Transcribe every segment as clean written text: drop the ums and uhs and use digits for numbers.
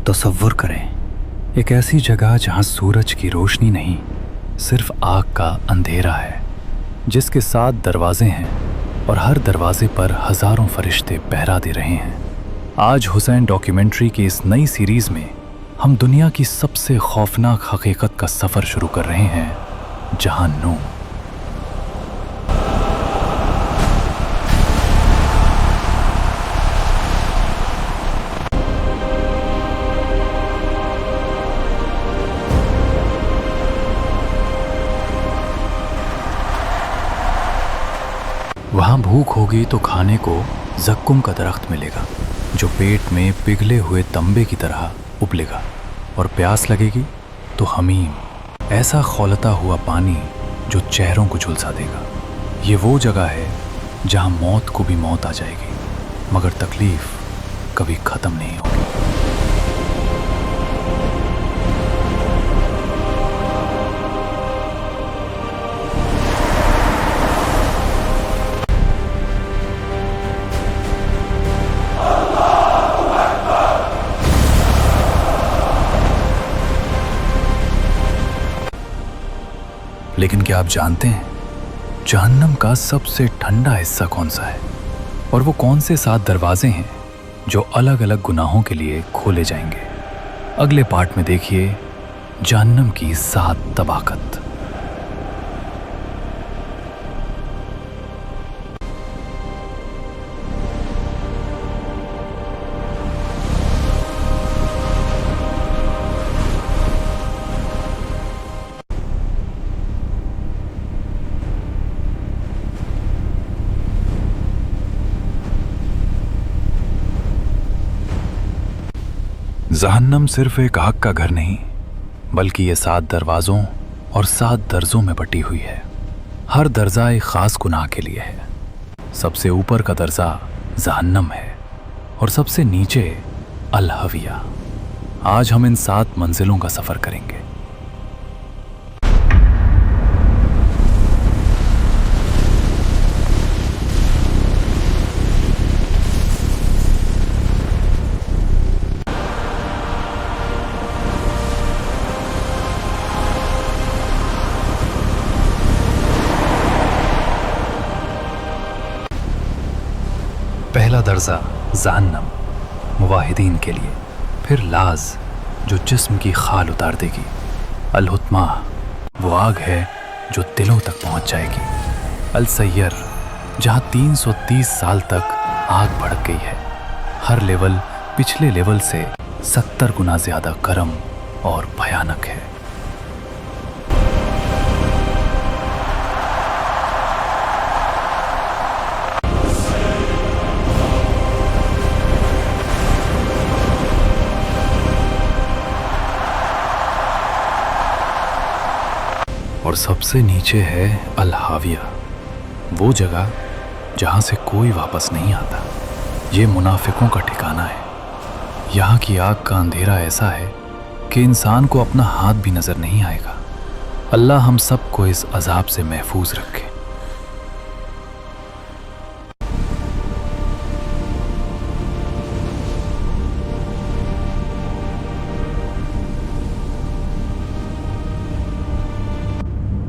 तसव्वुर करें, एक ऐसी जगह जहां सूरज की रोशनी नहीं, सिर्फ आग का अंधेरा है, जिसके 7 दरवाजे हैं और हर दरवाजे पर हजारों फरिश्ते पहरा दे रहे हैं। आज हुसैन डॉक्यूमेंट्री की इस नई सीरीज में हम दुनिया की सबसे खौफनाक हकीकत का सफर शुरू कर रहे हैं, जहन्नुम। वहाँ भूख होगी तो खाने को ज़क्कुम का दरख्त मिलेगा, जो पेट में पिघले हुए तंबे की तरह उबलेगा, और प्यास लगेगी तो हमीम, ऐसा खौलता हुआ पानी जो चेहरों को झुलसा देगा। ये वो जगह है जहाँ मौत को भी मौत आ जाएगी, मगर तकलीफ कभी ख़त्म नहीं होगी। लेकिन क्या आप जानते हैं जहन्नम का सबसे ठंडा हिस्सा कौन सा है, और वो कौन से 7 दरवाजे हैं जो अलग अलग गुनाहों के लिए खोले जाएंगे? अगले पार्ट में देखिए जहन्नम की 7 तबाकत। जहन्नम सिर्फ एक आग का घर नहीं, बल्कि ये 7 दरवाज़ों और 7 दर्जों में बटी हुई है। हर दर्जा एक ख़ास गुनाह के लिए है। सबसे ऊपर का दर्जा जहन्नम है और सबसे नीचे अल-हविया। आज हम इन 7 मंजिलों का सफ़र करेंगे। पहला दर्जा जहन्नम, मुवाहिदीन के लिए। फिर लाज, जो जिस्म की खाल उतार देगी। अल-हुत्मा, वो आग है जो दिलों तक पहुंच जाएगी। अल-सय्यर, जहां 330 साल तक आग भड़क गई है। हर लेवल पिछले लेवल से 70 गुना ज्यादा गर्म और भयानक है। और सबसे नीचे है अल-हाविया, वो जगह जहाँ से कोई वापस नहीं आता। ये मुनाफिकों का ठिकाना है। यहाँ की आग का अंधेरा ऐसा है कि इंसान को अपना हाथ भी नजर नहीं आएगा। अल्लाह हम सबको इस अजाब से महफूज रखे।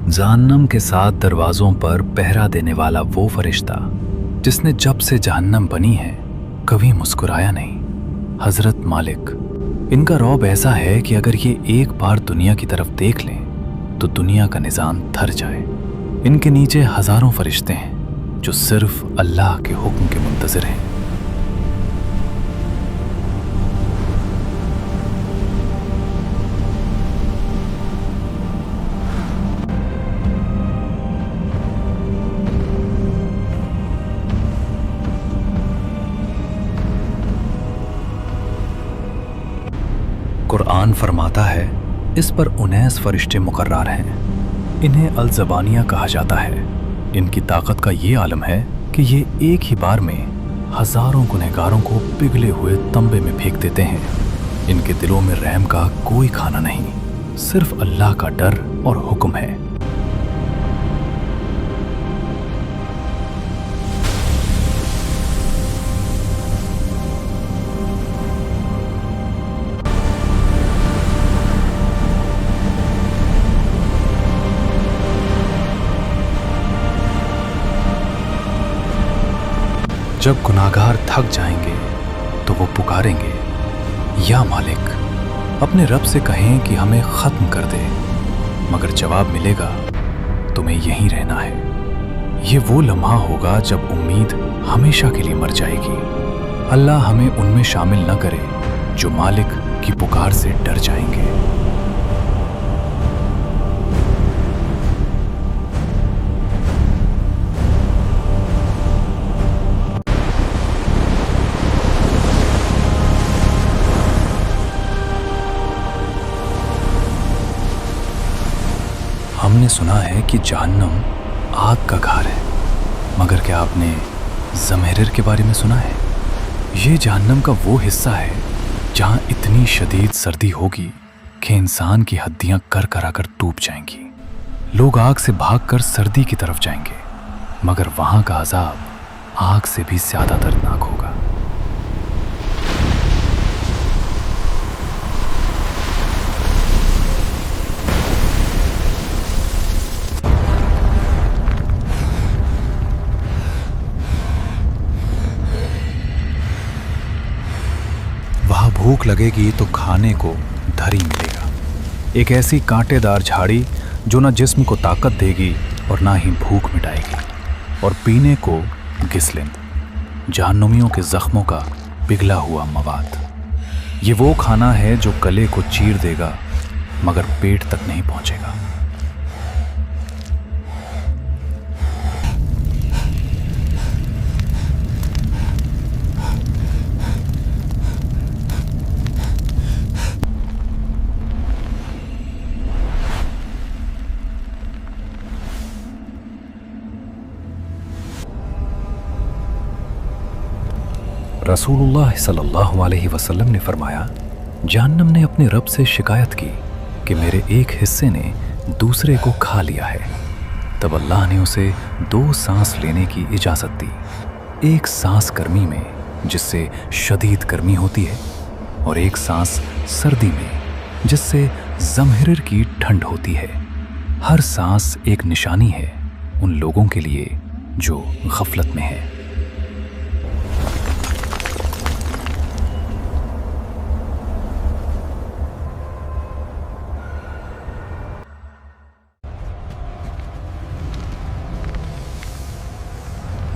जहन्नम के 7 दरवाज़ों पर पहरा देने वाला वो फरिश्ता जिसने जब से जहन्नम बनी है कभी मुस्कुराया नहीं, हजरत मालिक। इनका रौब ऐसा है कि अगर ये एक बार दुनिया की तरफ देख लें तो दुनिया का निज़ाम थर जाए। इनके नीचे हजारों फरिश्ते हैं जो सिर्फ अल्लाह के हुक्म के मुंतज़िर हैं। कुरान फरमाता है इस पर 19 फरिश्ते मुकर्रर हैं। इन्हें अल-ज़बानिया कहा जाता है। इनकी ताकत का ये आलम है कि ये एक ही बार में हजारों गुनहगारों को पिघले हुए तंबे में फेंक देते हैं। इनके दिलों में रहम का कोई खाना नहीं, सिर्फ अल्लाह का डर और हुक्म है। जब गुनाहगार थक जाएंगे तो वो पुकारेंगे, या मालिक, अपने रब से कहें कि हमें ख़त्म कर दे, मगर जवाब मिलेगा, तुम्हें यहीं रहना है। ये वो लम्हा होगा जब उम्मीद हमेशा के लिए मर जाएगी। अल्लाह हमें उनमें शामिल न करे जो मालिक की पुकार से डर जाएंगे। हमने सुना है कि जहन्नम आग का घर है, मगर क्या आपने ज़महरिर के बारे में सुना है? ये जहन्नम का वो हिस्सा है जहाँ इतनी शदीद सर्दी होगी कि इंसान की हड्डियाँ कर कराकर टूट जाएंगी। लोग आग से भागकर सर्दी की तरफ जाएंगे, मगर वहाँ का अजाब आग से भी ज़्यादा दर्दनाक होगा। वहाँ भूख लगेगी तो खाने को धरी मिलेगा, एक ऐसी कांटेदार झाड़ी जो ना जिस्म को ताकत देगी और ना ही भूख मिटाएगी, और पीने को गिसलिन, जहन्नुमियों के जख्मों का पिघला हुआ मवाद। ये वो खाना है जो गले को चीर देगा मगर पेट तक नहीं पहुंचेगा। रसूलुल्लाह सल्लल्लाहु अलैहि वसल्लम ने फरमाया, जहन्नम ने अपने रब से शिकायत की कि मेरे एक हिस्से ने दूसरे को खा लिया है। तब अल्लाह ने उसे 2 सांस लेने की इजाज़त दी, एक सांस गर्मी में जिससे शदीद गर्मी होती है, और एक सांस सर्दी में जिससे ज़महरिर की ठंड होती है। हर सांस एक निशानी है उन लोगों के लिए जो गफलत में है।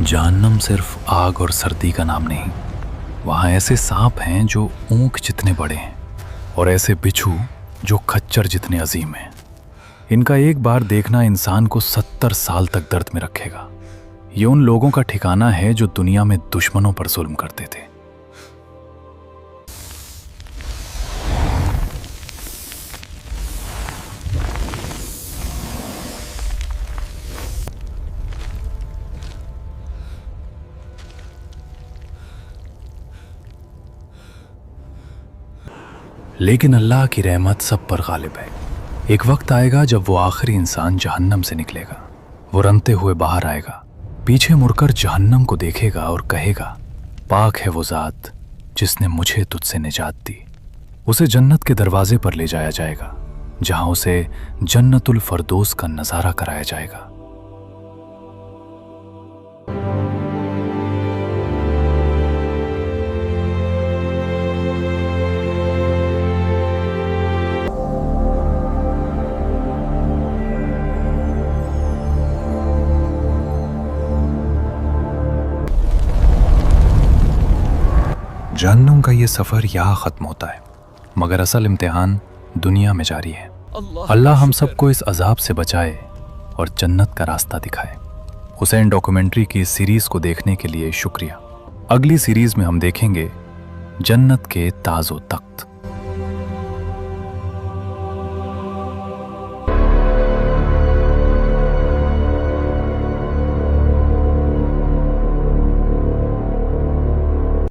जहन्नम सिर्फ आग और सर्दी का नाम नहीं, वहाँ ऐसे सांप हैं जो ऊंट जितने बड़े हैं, और ऐसे बिच्छू जो खच्चर जितने अजीम हैं। इनका एक बार देखना इंसान को 70 साल तक दर्द में रखेगा। ये उन लोगों का ठिकाना है जो दुनिया में दुश्मनों पर जुल्म करते थे। लेकिन अल्लाह की रहमत सब पर गालिब है। एक वक्त आएगा जब वो आखिरी इंसान जहन्नम से निकलेगा। वो रनते हुए बाहर आएगा, पीछे मुड़कर जहन्नम को देखेगा और कहेगा, पाक है वो ज़ात जिसने मुझे तुझसे निजात दी। उसे जन्नत के दरवाजे पर ले जाया जाएगा, जहां उसे जन्नतुल फरदौस का नज़ारा कराया जाएगा। जहन्नुम का ये सफ़र यहाँ ख़त्म होता है, मगर असल इम्तिहान दुनिया में जारी है। अल्लाह हम सबको इस अजाब से बचाए और जन्नत का रास्ता दिखाए। हुसैन डॉक्यूमेंट्री की इस सीरीज़ को देखने के लिए शुक्रिया। अगली सीरीज़ में हम देखेंगे जन्नत के ताज़ो तख्त।